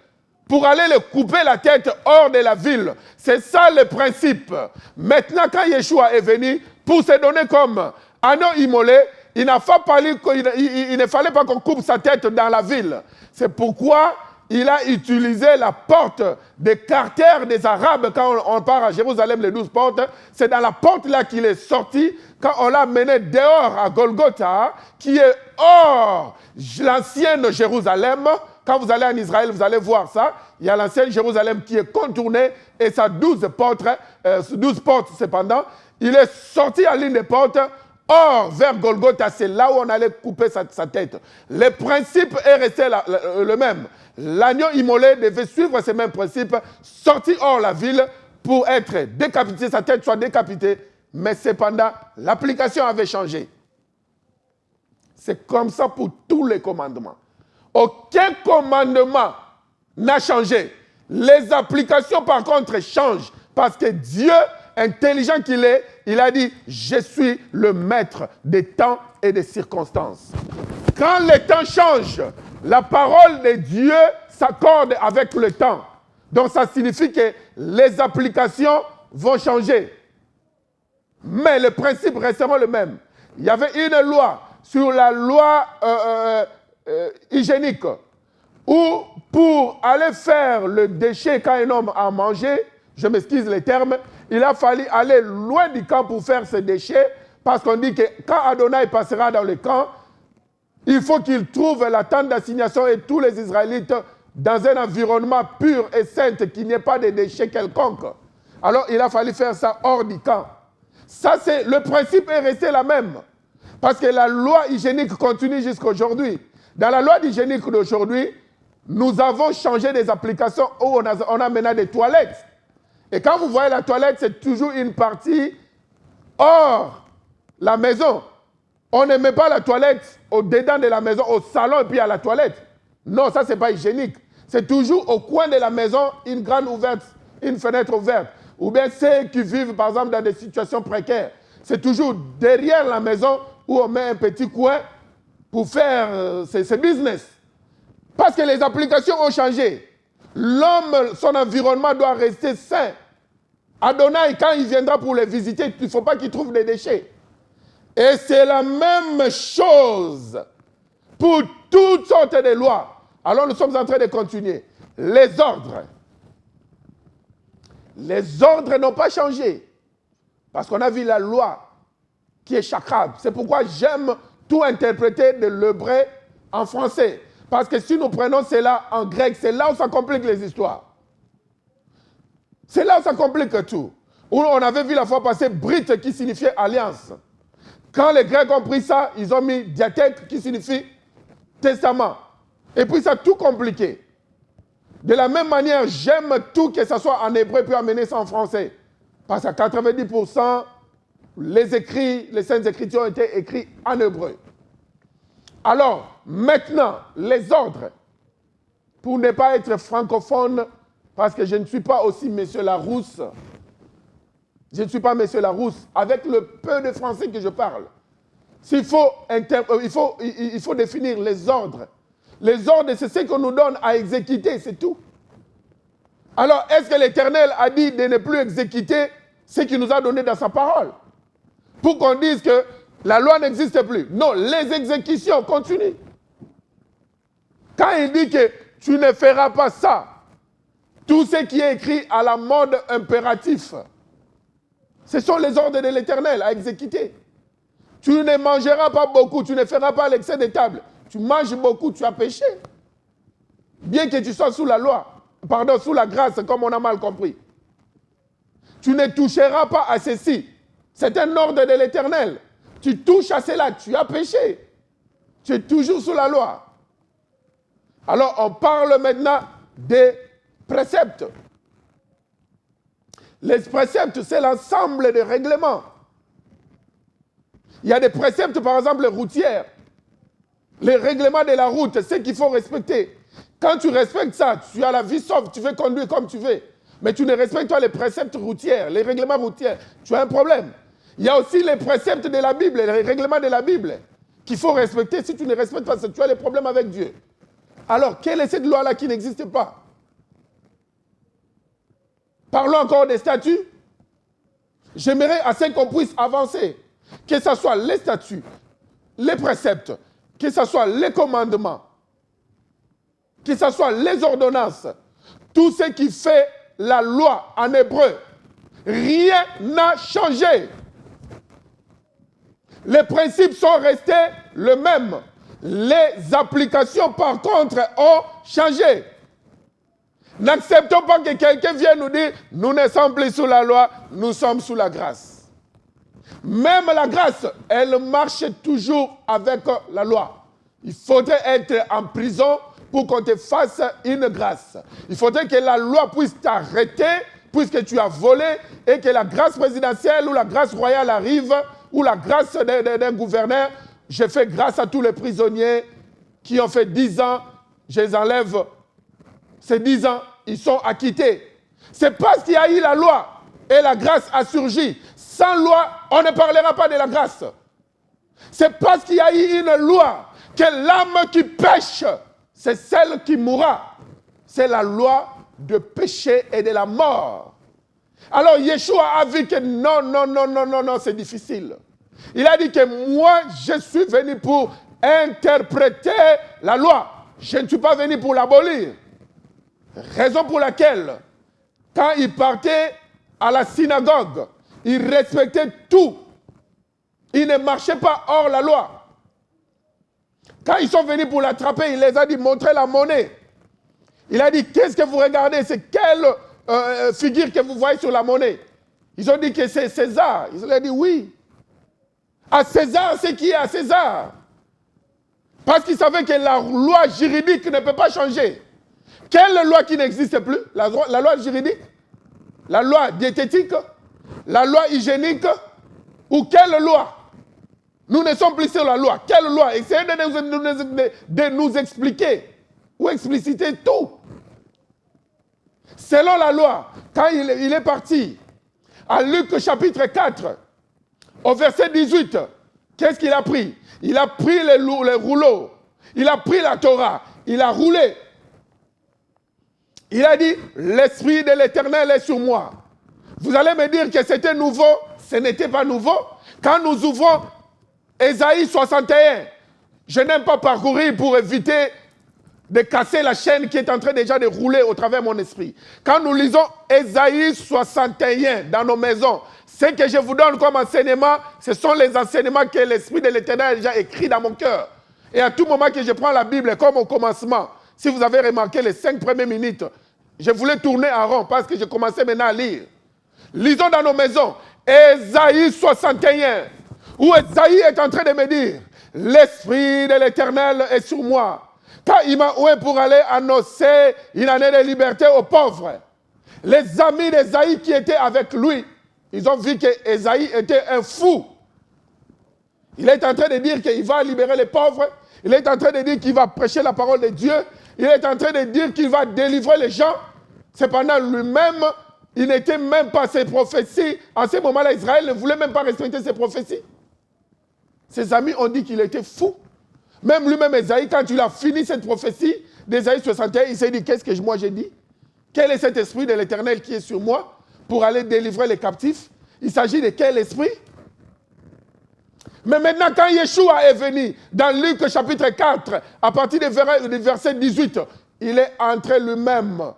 pour aller le couper la tête hors de la ville. C'est ça le principe. Maintenant, quand Yeshua est venu, pour se donner comme agneau immolé, il ne fallait pas qu'on coupe sa tête dans la ville. C'est pourquoi il a utilisé la porte des quartiers des Arabes. Quand on part à Jérusalem, les 12 portes, c'est dans la porte là qu'il est sorti, quand on l'a mené dehors à Golgotha, qui est hors l'ancienne Jérusalem. Quand vous allez en Israël, vous allez voir ça. Il y a l'ancienne Jérusalem qui est contournée et ça 12 portes cependant. Il est sorti à l'une des portes. Or, vers Golgotha, c'est là où on allait couper sa tête. Le principe est resté le même. L'agneau immolé devait suivre ces mêmes principes, sortir hors la ville pour être décapité, sa tête soit décapitée, mais cependant, l'application avait changé. C'est comme ça pour tous les commandements. Aucun commandement n'a changé. Les applications, par contre, changent parce que Dieu, intelligent qu'il est, il a dit « Je suis le maître des temps et des circonstances ». Quand les temps changent, la parole de Dieu s'accorde avec le temps. Donc ça signifie que les applications vont changer. Mais le principe restera le même. Il y avait une loi sur la loi hygiénique où pour aller faire le déchet quand un homme a mangé, je m'excuse les termes, il a fallu aller loin du camp pour faire ce déchet parce qu'on dit que quand Adonai passera dans le camp, il faut qu'il trouve la tente d'assignation et tous les Israélites dans un environnement pur et saint, qu'il n'y ait pas de déchets quelconques. Alors il a fallu faire ça hors du camp. Ça, le principe est resté la même. Parce que la loi hygiénique continue jusqu'à aujourd'hui. Dans la loi hygiénique d'aujourd'hui, nous avons changé des applications où on a maintenant des toilettes. Et quand vous voyez la toilette, c'est toujours une partie hors la maison. On ne met pas la toilette au-dedans de la maison, au salon et puis à la toilette. Non, ça, ce n'est pas hygiénique. C'est toujours au coin de la maison, une grande ouverte, une fenêtre ouverte. Ou bien ceux qui vivent, par exemple, dans des situations précaires. C'est toujours derrière la maison où on met un petit coin pour faire ses business. Parce que les applications ont changé. L'homme, son environnement doit rester sain. Adonai, quand il viendra pour les visiter, il ne faut pas qu'il trouve des déchets. Et c'est la même chose pour toutes sortes de lois. Alors nous sommes en train de continuer. Les ordres. Les ordres n'ont pas changé. Parce qu'on a vu la loi qui est chakrab. C'est pourquoi j'aime tout interpréter de l'hébreu en français. Parce que si nous prenons cela en grec, c'est là où ça complique les histoires. C'est là où ça complique tout. Où on avait vu la fois passée Brit qui signifiait alliance. Quand les Grecs ont pris ça, ils ont mis diathèque qui signifie testament. Et puis ça a tout compliqué. De la même manière, j'aime tout que ça soit en hébreu puis amener ça en français. Parce qu'à 90%, les Saintes Écritures ont été écrites en hébreu. Alors, maintenant, les ordres, pour ne pas être francophone, parce que je ne suis pas aussi Monsieur Larousse, je ne suis pas Monsieur Larousse, avec le peu de français que je parle. Il faut définir les ordres. Les ordres, c'est ce qu'on nous donne à exécuter, c'est tout. Alors, est-ce que l'Éternel a dit de ne plus exécuter ce qu'il nous a donné dans sa parole? Pour qu'on dise que la loi n'existe plus. Non, les exécutions continuent. Quand il dit que tu ne feras pas ça, tout ce qui est écrit à la mode impératif, ce sont les ordres de l'Éternel à exécuter. Tu ne mangeras pas beaucoup, tu ne feras pas l'excès de table. Tu manges beaucoup, tu as péché. Bien que tu sois sous la loi, sous la grâce, comme on a mal compris. Tu ne toucheras pas à ceci. C'est un ordre de l'Éternel. Tu touches à cela, tu as péché. Tu es toujours sous la loi. Alors, on parle maintenant des préceptes. Les préceptes, c'est l'ensemble des règlements. Il y a des préceptes, par exemple, les routières. Les règlements de la route, c'est ce qu'il faut respecter. Quand tu respectes ça, tu as la vie sauve, tu veux conduire comme tu veux. Mais tu ne respectes pas les préceptes routiers, les règlements routiers. Tu as un problème. Il y a aussi les préceptes de la Bible, les règlements de la Bible, qu'il faut respecter. Si tu ne respectes pas ça, tu as des problèmes avec Dieu. Alors, quelle est cette loi-là qui n'existe pas? Parlons encore des statuts. J'aimerais assez qu'on puisse avancer. Que ce soit les statuts, les préceptes, que ce soit les commandements, que ce soit les ordonnances, tout ce qui fait la loi en hébreu, rien n'a changé. Les principes sont restés les mêmes. Les applications, par contre, ont changé. N'acceptons pas que quelqu'un vienne nous dire « Nous ne sommes plus sous la loi, nous sommes sous la grâce ». Même la grâce, elle marche toujours avec la loi. Il faudrait être en prison pour qu'on te fasse une grâce. Il faudrait que la loi puisse t'arrêter puisque tu as volé et que la grâce présidentielle ou la grâce royale arrive ou la grâce d'un gouverneur. Je fais grâce à tous les prisonniers qui ont fait 10 ans, je les enlève. Ces 10 ans, ils sont acquittés. C'est parce qu'il y a eu la loi et la grâce a surgi. Sans loi, on ne parlera pas de la grâce. C'est parce qu'il y a eu une loi que l'âme qui pêche, c'est celle qui mourra. C'est la loi de péché et de la mort. Alors Yeshua a vu que non, c'est difficile. Il a dit que moi, je suis venu pour interpréter la loi. Je ne suis pas venu pour l'abolir. Raison pour laquelle, quand il partait à la synagogue, il respectait tout. Il ne marchait pas hors la loi. Quand ils sont venus pour l'attraper, il les a dit, montrez la monnaie. Il a dit, qu'est-ce que vous regardez? C'est quelle figure que vous voyez sur la monnaie? Ils ont dit que c'est César. Ils ont dit, oui. À César, c'est qui est à César? Parce qu'ils savaient que la loi juridique ne peut pas changer. Quelle loi qui n'existe plus? La loi juridique? La loi diététique? La loi hygiénique? Ou quelle loi? Nous ne sommes plus sur la loi. Quelle loi? Essayez de nous expliquer ou expliciter tout. Selon la loi, quand il est parti, à Luc chapitre 4, au verset 18, qu'est-ce qu'il a pris? Il a pris les rouleaux, il a pris la Torah, il a roulé. Il a dit, l'Esprit de l'Éternel est sur moi. Vous allez me dire que c'était nouveau, ce n'était pas nouveau. Quand nous ouvrons Ésaïe 61, je n'aime pas parcourir pour éviter de casser la chaîne qui est en train déjà de rouler au travers de mon esprit. Quand nous lisons Ésaïe 61 dans nos maisons, ce que je vous donne comme enseignement, ce sont les enseignements que l'Esprit de l'Éternel a déjà écrits dans mon cœur. Et à tout moment que je prends la Bible, comme au commencement, si vous avez remarqué les 5 premières minutes, je voulais tourner en rond parce que je commençais maintenant à lire. Lisons dans nos maisons, Ésaïe 61, où Ésaïe est en train de me dire, l'Esprit de l'Éternel est sur moi. Quand il m'a oué pour aller annoncer une année de liberté aux pauvres. Les amis d'Ésaïe qui étaient avec lui, ils ont vu qu'Ésaïe était un fou. Il est en train de dire qu'il va libérer les pauvres. Il est en train de dire qu'il va prêcher la parole de Dieu. Il est en train de dire qu'il va délivrer les gens. Cependant, lui-même, il n'était même pas ses prophéties. En ce moment-là, Israël ne voulait même pas respecter ses prophéties. Ses amis ont dit qu'il était fou. Même lui-même, Ésaïe, quand il a fini cette prophétie d'Ésaïe 61, il s'est dit, qu'est-ce que moi j'ai dit? Quel est cet esprit de l'Éternel qui est sur moi pour aller délivrer les captifs? Il s'agit de quel esprit? Mais maintenant, quand Yeshua est venu, dans Luc chapitre 4, à partir du verset 18, il est entré lui-même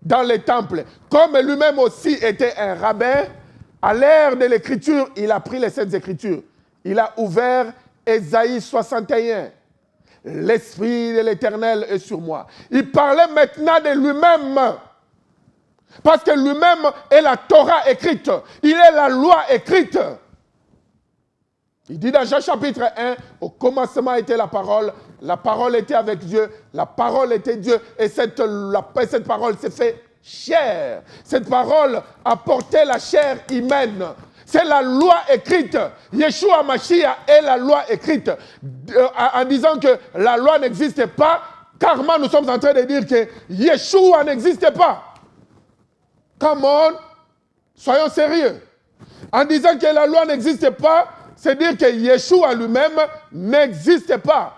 dans les temples. Comme lui-même aussi était un rabbin, à l'ère de l'écriture, il a pris les 7 écritures. Il a ouvert Ésaïe 61. L'Esprit de l'Éternel est sur moi. Il parlait maintenant de lui-même. Parce que lui-même est la Torah écrite. Il est la loi écrite. Il dit dans Jean chapitre 1, au commencement était la parole était avec Dieu, la parole était Dieu, et cette parole s'est fait chair. Cette parole a porté la chair humaine. C'est la loi écrite. Yeshua Mashiach est la loi écrite. En disant que la loi n'existe pas, carrément nous sommes en train de dire que Yeshua n'existe pas. Come on, soyons sérieux. En disant que la loi n'existe pas, c'est dire que Yeshua lui-même n'existe pas.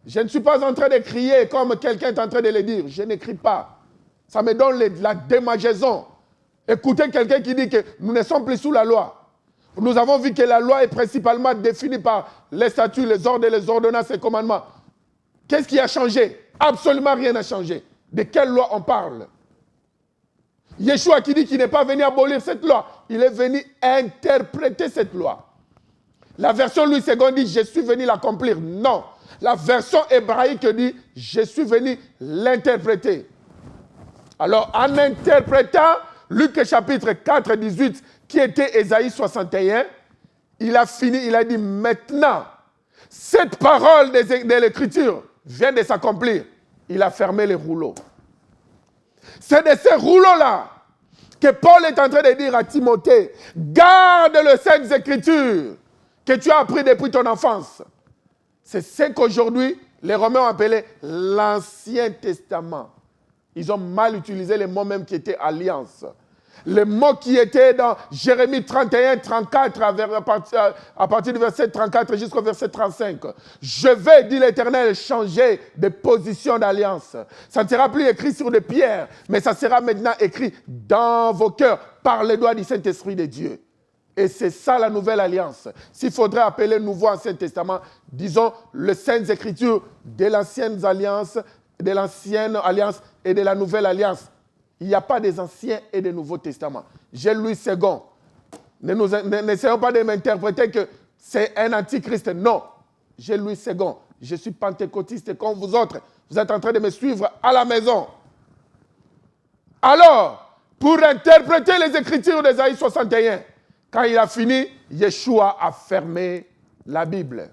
Je ne suis pas en train de crier comme quelqu'un est en train de le dire. Je n'écris pas. Ça me donne la démangeaison. Écoutez quelqu'un qui dit que nous ne sommes plus sous la loi. Nous avons vu que la loi est principalement définie par les statuts, les ordres, les ordonnances et les commandements. Qu'est-ce qui a changé? Absolument rien n'a changé. De quelle loi on parle? Yeshua qui dit qu'il n'est pas venu abolir cette loi, il est venu interpréter cette loi. La version Louis II dit « Je suis venu l'accomplir ». Non. La version hébraïque dit « Je suis venu l'interpréter ». Alors, en interprétant Luc chapitre 4, 18, qui était Ésaïe 61, il a fini, il a dit, maintenant, cette parole de l'Écriture vient de s'accomplir. Il a fermé les rouleaux. C'est de ces rouleaux-là que Paul est en train de dire à Timothée, garde les Saintes Écritures que tu as appris depuis ton enfance. C'est ce qu'aujourd'hui, les Romains ont appelé l'Ancien Testament. Ils ont mal utilisé les mots même qui étaient alliance. Les mots qui étaient dans Jérémie 31, 34, à partir du verset 34 jusqu'au verset 35. Je vais, dit l'Éternel, changer de position d'alliance. Ça ne sera plus écrit sur des pierres, mais ça sera maintenant écrit dans vos cœurs par les doigts du Saint-Esprit de Dieu. Et c'est ça la nouvelle alliance. S'il faudrait appeler Nouveau Ancien Testament, disons les Saintes Écritures de l'Ancienne Alliance, de l'Ancienne Alliance et de la Nouvelle Alliance. Il n'y a pas des Anciens et des Nouveaux Testaments. J'ai Louis II. N'essayons pas de m'interpréter que c'est un antichrist. Non. J'ai Louis II. Je suis pentecôtiste comme vous autres. Vous êtes en train de me suivre à la maison. Alors, pour interpréter les Écritures d'Ésaïe 61, quand il a fini, Yeshua a fermé la Bible.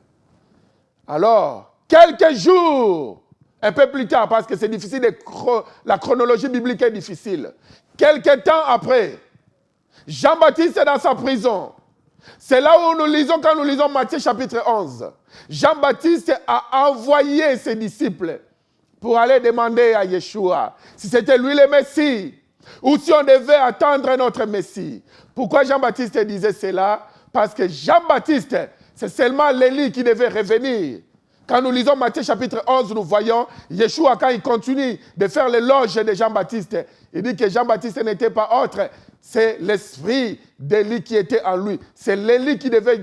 Alors, quelques jours, un peu plus tard, parce que c'est difficile, la chronologie biblique est difficile. Quelques temps après, Jean-Baptiste est dans sa prison. C'est là où nous lisons, quand nous lisons Matthieu chapitre 11. Jean-Baptiste a envoyé ses disciples pour aller demander à Yeshua si c'était lui le Messie ou si on devait attendre notre Messie. Pourquoi Jean-Baptiste disait cela? Parce que Jean-Baptiste, c'est seulement l'Élie qui devait revenir. Quand nous lisons Matthieu chapitre 11, nous voyons Yeshua, quand il continue de faire l'éloge de Jean-Baptiste, il dit que Jean-Baptiste n'était pas autre, c'est l'esprit d'Élie qui était en lui. C'est l'Élie qui devait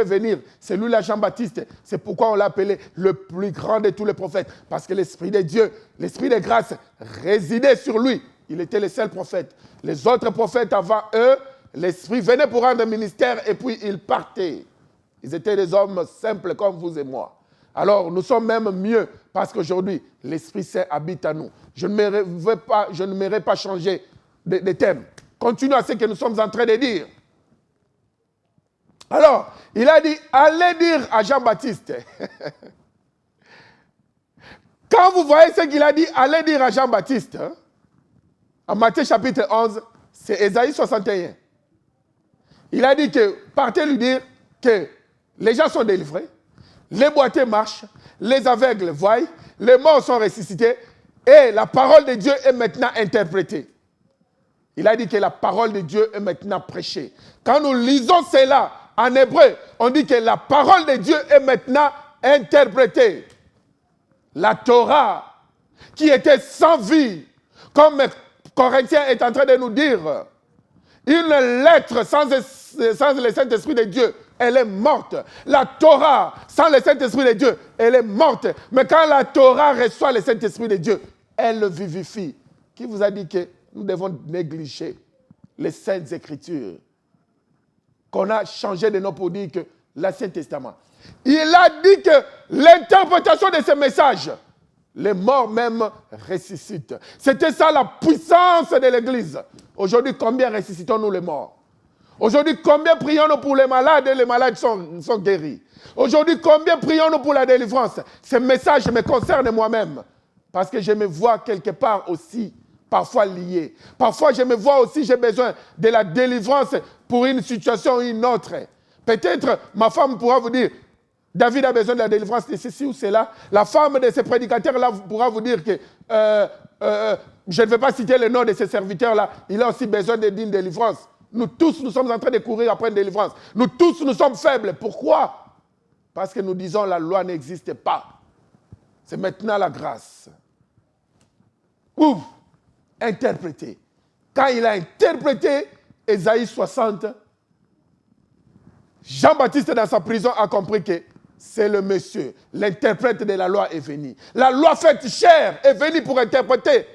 venir. C'est lui, la Jean-Baptiste. C'est pourquoi on l'appelait le plus grand de tous les prophètes. Parce que l'esprit de Dieu, l'esprit de grâce résidait sur lui. Il était le seul prophète. Les autres prophètes avant eux, l'esprit venait pour rendre ministère et puis il partait. Ils étaient des hommes simples comme vous et moi. Alors, nous sommes même mieux parce qu'aujourd'hui, l'Esprit Saint habite en nous. Je ne m'aimerais pas changer de thème. Continuons à ce que nous sommes en train de dire. Alors, il a dit, allez dire à Jean-Baptiste. Quand vous voyez ce qu'il a dit, allez dire à Jean-Baptiste, hein, en Matthieu chapitre 11, c'est Ésaïe 61. Il a dit que, partez lui dire que les gens sont délivrés, les boiteux marchent, les aveugles voient, les morts sont ressuscités et la parole de Dieu est maintenant interprétée. Il a dit que la parole de Dieu est maintenant prêchée. Quand nous lisons cela en hébreu, on dit que la parole de Dieu est maintenant interprétée. La Torah, qui était sans vie, comme Corinthiens est en train de nous dire, une lettre sans le Saint-Esprit de Dieu, elle est morte. La Torah, sans le Saint-Esprit de Dieu, elle est morte. Mais quand la Torah reçoit le Saint-Esprit de Dieu, elle le vivifie. Qui vous a dit que nous devons négliger les Saintes Écritures qu'on a changé de nom pour dire que l'Ancien Testament. Il a dit que l'interprétation de ce message, les morts même ressuscitent. C'était ça la puissance de l'Église. Aujourd'hui, combien ressuscitons-nous les morts? Aujourd'hui, combien prions-nous pour les malades et les malades sont guéris? Aujourd'hui, combien prions-nous pour la délivrance? Ce message me concerne moi-même. Parce que je me vois quelque part aussi, parfois lié. Parfois, je me vois aussi, j'ai besoin de la délivrance pour une situation ou une autre. Peut-être, ma femme pourra vous dire, David a besoin de la délivrance de ceci ou cela. La femme de ces prédicateurs-là pourra vous dire que, je ne vais pas citer le nom de ces serviteurs-là, il a aussi besoin d'une délivrance. Nous tous, nous sommes en train de courir après une délivrance. Nous tous, nous sommes faibles. Pourquoi? Parce que nous disons la loi n'existe pas. C'est maintenant la grâce. Ouf! Interpréter. quand il a interprété Ésaïe 60, Jean-Baptiste dans sa prison a compris que c'est le monsieur, l'interprète de la loi est venu. La loi faite chair est venue pour interpréter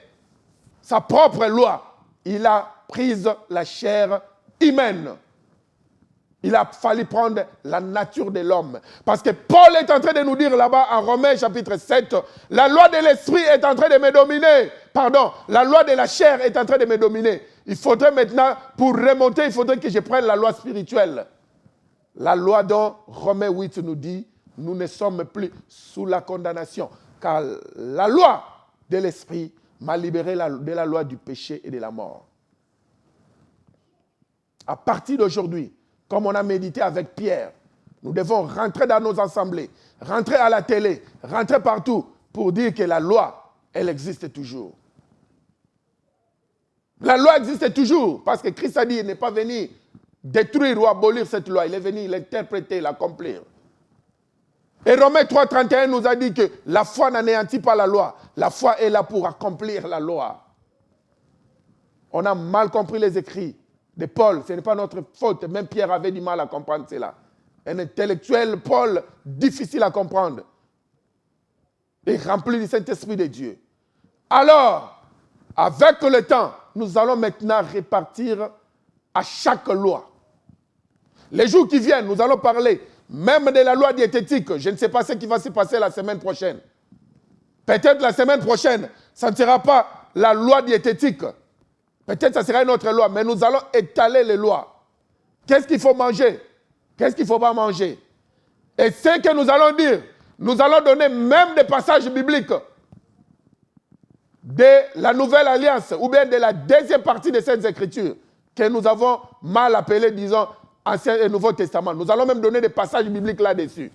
sa propre loi. Il a pris la chair humaine. Il a fallu prendre la nature de l'homme. Parce que Paul est en train de nous dire là-bas en Romains chapitre 7, la loi de l'esprit est en train de me dominer. Pardon, la loi de la chair est en train de me dominer. Il faudrait maintenant, pour remonter, il faudrait que je prenne la loi spirituelle. La loi dont Romains 8 nous dit, nous ne sommes plus sous la condamnation. Car la loi de l'esprit m'a libéré de la loi du péché et de la mort. À partir d'aujourd'hui, comme on a médité avec Pierre, nous devons rentrer dans nos assemblées, rentrer à la télé, rentrer partout pour dire que la loi, elle existe toujours. La loi existe toujours parce que Christ a dit qu'il n'est pas venu détruire ou abolir cette loi. Il est venu l'interpréter, l'accomplir. Et Romains 3,31 nous a dit que la foi n'anéantit pas la loi. La foi est là pour accomplir la loi. On a mal compris les écrits de Paul. Ce n'est pas notre faute. Même Pierre avait du mal à comprendre cela. Un intellectuel, Paul, difficile à comprendre. Et rempli du Saint-Esprit de Dieu. Alors, avec le temps, nous allons maintenant répartir à chaque loi. Les jours qui viennent, nous allons parler même de la loi diététique. Je ne sais pas ce qui va se passer la semaine prochaine. Peut-être la semaine prochaine, ça ne sera pas la loi diététique. Peut-être que ça sera une autre loi, mais nous allons étaler les lois. Qu'est-ce qu'il faut manger? Qu'est-ce qu'il ne faut pas manger? Et ce que nous allons dire, nous allons donner même des passages bibliques de la Nouvelle Alliance ou bien de la deuxième partie de cette écriture que nous avons mal appelée, disons, Ancien et Nouveau Testament. Nous allons même donner des passages bibliques là-dessus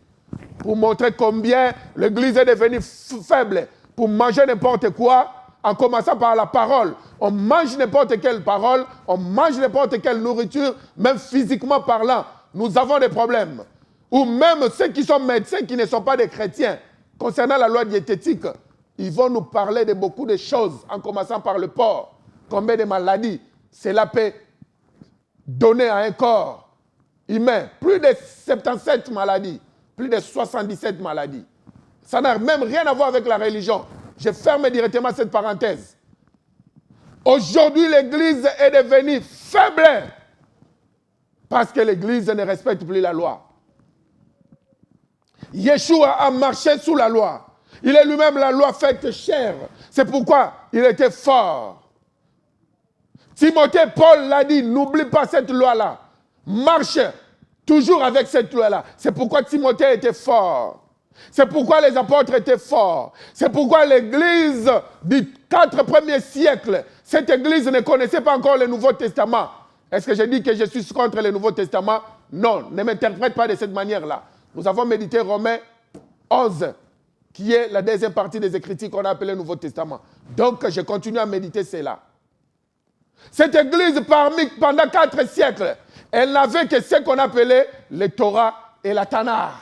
pour montrer combien l'Église est devenue faible pour manger n'importe quoi en commençant par la parole. On mange n'importe quelle parole, on mange n'importe quelle nourriture, même physiquement parlant. Nous avons des problèmes. Ou même ceux qui sont médecins qui ne sont pas des chrétiens, concernant la loi diététique, ils vont nous parler de beaucoup de choses, en commençant par le porc. Combien de maladies cela peut donner à un corps humain. Plus de 77 maladies, plus de 77 maladies. Ça n'a même rien à voir avec la religion. Je ferme directement cette parenthèse. Aujourd'hui, l'Église est devenue faible parce que l'Église ne respecte plus la loi. Yeshua a marché sous la loi. Il est lui-même la loi faite chair. C'est pourquoi il était fort. Timothée, Paul l'a dit, n'oublie pas cette loi-là. Marche toujours avec cette loi-là. C'est pourquoi Timothée était fort. C'est pourquoi les apôtres étaient forts. C'est pourquoi l'Église du 4 premiers siècles, cette Église ne connaissait pas encore le Nouveau Testament. Est-ce que je dis que je suis contre le Nouveau Testament? Non, ne m'interprète pas de cette manière-là. Nous avons médité Romains 11, qui est la deuxième partie des Écritures qu'on a appelée Nouveau Testament. Donc, je continue à méditer cela. Cette Église, pendant 4 siècles, elle n'avait que ce qu'on appelait le Torah et la Tanakh.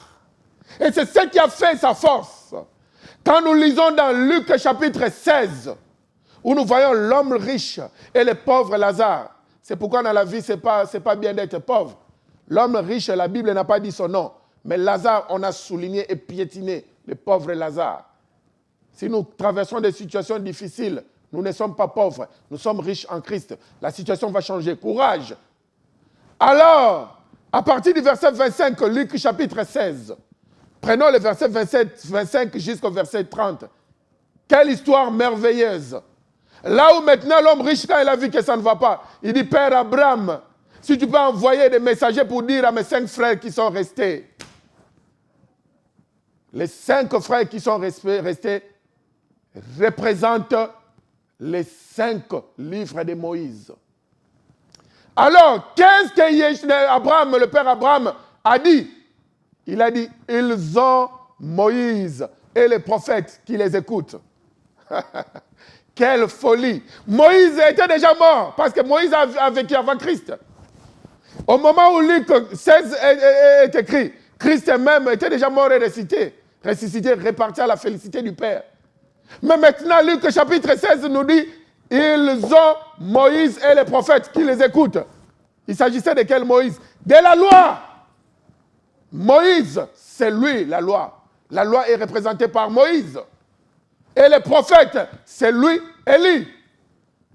Et c'est ce qui a fait sa force. Quand nous lisons dans Luc chapitre 16, où nous voyons l'homme riche et le pauvre Lazare. C'est pourquoi dans la vie, ce n'est pas bien d'être pauvre. L'homme riche, la Bible n'a pas dit son nom. Mais Lazare, on a souligné et piétiné le pauvre Lazare. Si nous traversons des situations difficiles, nous ne sommes pas pauvres, nous sommes riches en Christ. La situation va changer. Courage. Alors, à partir du verset 25, Luc chapitre 16, prenons le verset 25 jusqu'au verset 30. Quelle histoire merveilleuse. Là où maintenant l'homme riche, quand il a vu que ça ne va pas, il dit, Père Abraham, si tu peux envoyer des messagers pour dire à mes 5 frères qui sont restés. Les 5 frères qui sont restés représentent les 5 livres de Moïse. Alors, qu'est-ce que Abraham, le père Abraham, a dit? Il a dit, ils ont Moïse et les prophètes qui les écoutent. Quelle folie! Moïse était déjà mort, parce que Moïse a vécu avant Christ. Au moment où Luc 16 est écrit, Christ même était déjà mort et ressuscité, réparti à la félicité du Père. Mais maintenant, Luc chapitre 16 nous dit Ils ont Moïse et les prophètes qui les écoutent. Il s'agissait de quel Moïse? De la loi. Moïse, c'est lui la loi. La loi est représentée par Moïse. Et les prophètes, c'est lui, Élie.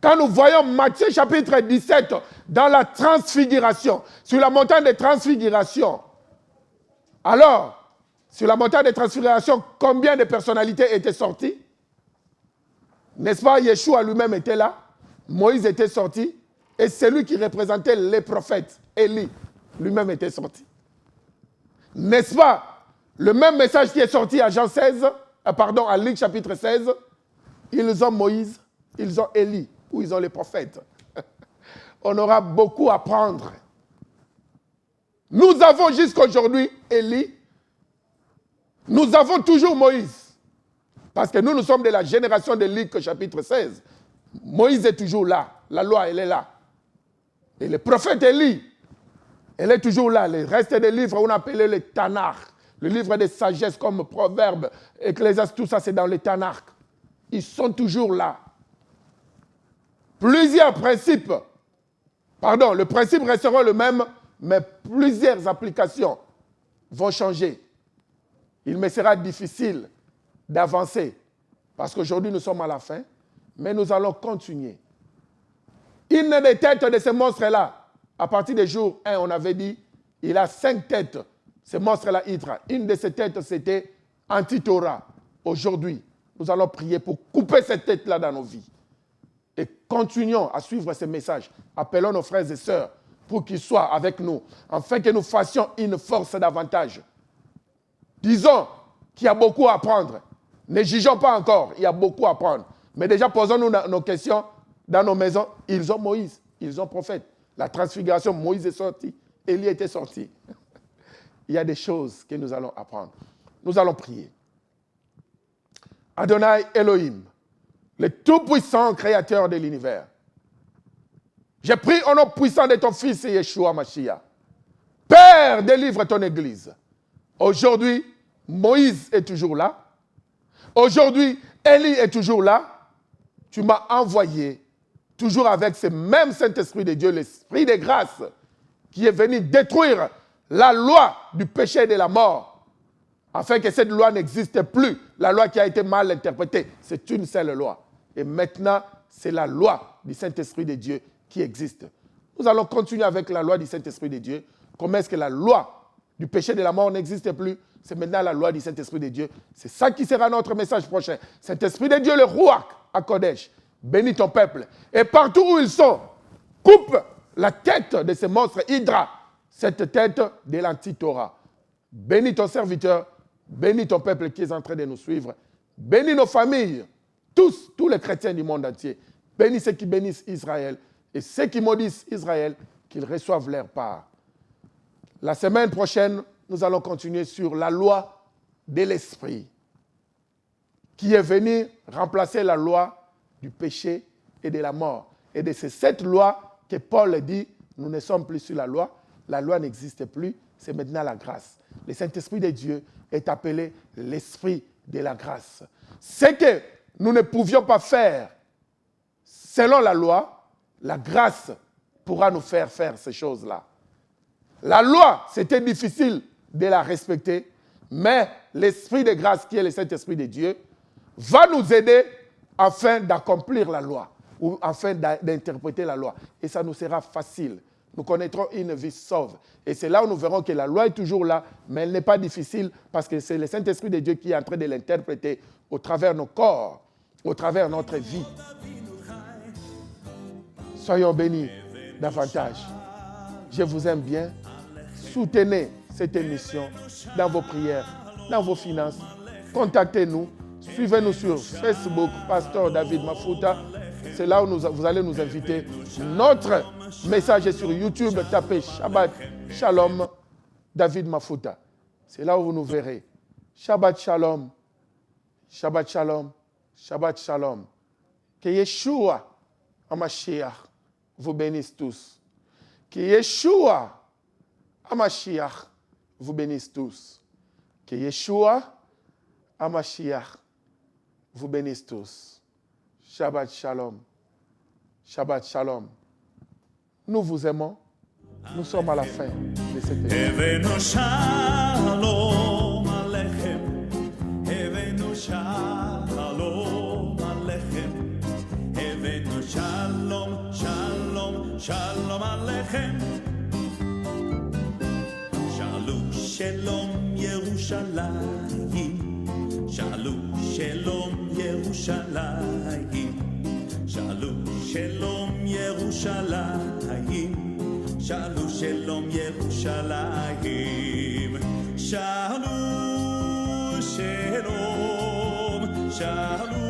Quand nous voyons Matthieu chapitre 17, dans la transfiguration, sur la montagne de transfiguration, alors, sur la montagne de transfiguration, combien de personnalités étaient sorties? N'est-ce pas, Yeshua lui-même était là, Moïse était sorti, et celui qui représentait les prophètes, Élie, lui-même était sorti. N'est-ce pas, le même message qui est sorti à Jean 16, à Luc chapitre 16, ils ont Moïse, ils ont Élie, ou ils ont les prophètes. On aura beaucoup à prendre. Nous avons jusqu'à aujourd'hui Élie, nous avons toujours Moïse. Parce que nous sommes de la génération de Luc chapitre 16. Moïse est toujours là, la loi elle est là. Et le prophète Élie, elle est toujours là. Le reste des livres, on appelait les Tanakh. Le livre de sagesse comme Proverbes, Ecclésiaste, tout ça c'est dans les Tanakh. Ils sont toujours là. Plusieurs principes, le principe restera le même, mais plusieurs applications vont changer. Il me sera difficile d'avancer, parce qu'aujourd'hui nous sommes à la fin, mais nous allons continuer. Une des têtes de ce monstre-là, à partir du jour 1, on avait dit, il a 5 têtes, ce monstre-là, Hydra. Une de ces têtes, c'était Anti-Torah. Aujourd'hui, nous allons prier pour couper cette tête-là dans nos vies. Et continuons à suivre ces messages. Appelons nos frères et sœurs pour qu'ils soient avec nous, afin que nous fassions une force davantage. Disons qu'il y a beaucoup à apprendre. Ne jugeons pas encore, il y a beaucoup à apprendre. Mais déjà, posons-nous nos questions dans nos maisons. Ils ont Moïse, ils ont prophète. La transfiguration, Moïse est sorti, Élie était sorti. Il y a des choses que nous allons apprendre. Nous allons prier. Adonai Elohim, le tout-puissant créateur de l'univers. J'ai pris au nom puissant de ton fils Yeshua Mashiach. Père, délivre ton église. Aujourd'hui, Moïse est toujours là. Aujourd'hui, Élie est toujours là. Tu m'as envoyé, toujours avec ce même Saint-Esprit de Dieu, l'Esprit de grâce, qui est venu détruire la loi du péché et de la mort, afin que cette loi n'existe plus. La loi qui a été mal interprétée, c'est une seule loi. Et maintenant, c'est la loi du Saint-Esprit de Dieu qui existe. Nous allons continuer avec la loi du Saint-Esprit de Dieu. Comment est-ce que la loi du péché et de la mort n'existe plus? C'est maintenant la loi du Saint-Esprit de Dieu. C'est ça qui sera notre message prochain. Saint-Esprit de Dieu, le Ruach à Kodesh, bénis ton peuple. Et partout où ils sont, coupe la tête de ces monstres Hydra, cette tête de l'anti-Torah. Bénis ton serviteur, bénis ton peuple qui est en train de nous suivre. Bénis nos familles, tous les chrétiens du monde entier. Bénis ceux qui bénissent Israël et ceux qui maudissent Israël, qu'ils reçoivent leur part. La semaine prochaine, nous allons continuer sur la loi de l'esprit, qui est venue remplacer la loi du péché et de la mort. Et c'est cette loi que Paul dit, nous ne sommes plus sur la loi n'existe plus, c'est maintenant la grâce. Le Saint-Esprit de Dieu est appelé l'esprit de la grâce. Ce que nous ne pouvions pas faire selon la loi, la grâce pourra nous faire faire ces choses-là. La loi, c'était difficile de la respecter, mais l'esprit de grâce, qui est le Saint-Esprit de Dieu, va nous aider afin d'accomplir la loi, ou afin d'interpréter la loi. Et ça nous sera facile. Nous connaîtrons une vie sauve. Et c'est là où nous verrons que la loi est toujours là, mais elle n'est pas difficile parce que c'est le Saint-Esprit de Dieu qui est en train de l'interpréter au travers de nos corps, au travers de notre vie. Soyons bénis davantage. Je vous aime bien. Soutenez cette émission dans vos prières, dans vos finances. Contactez-nous. Suivez-nous sur Facebook, Pasteur David Mafuta. C'est là où vous allez nous inviter. Notre message est sur YouTube. Tapez Shabbat Shalom David Mafuta. C'est là où vous nous verrez. Shabbat Shalom. Shabbat Shalom. Shabbat Shalom. Que Yeshua HaMashiach vous bénisse tous. Que Yeshua HaMashiach vous bénisse tous. Que Yeshua HaMashiach vous bénisse tous. Shabbat Shalom. Shabbat Shalom. Nous vous aimons. Nous sommes à la fin de cette émission. Evenu shalom alechem, Evenu shalom alechem, Evenu shalom, shalom, shalom alechem. Shalu shalom Yerushalayim, Shalu shalom Yerushalayim, Shalu shalom Yerushalayim. Shalu shalom Yerushalayim, Shalu shalom, Shalu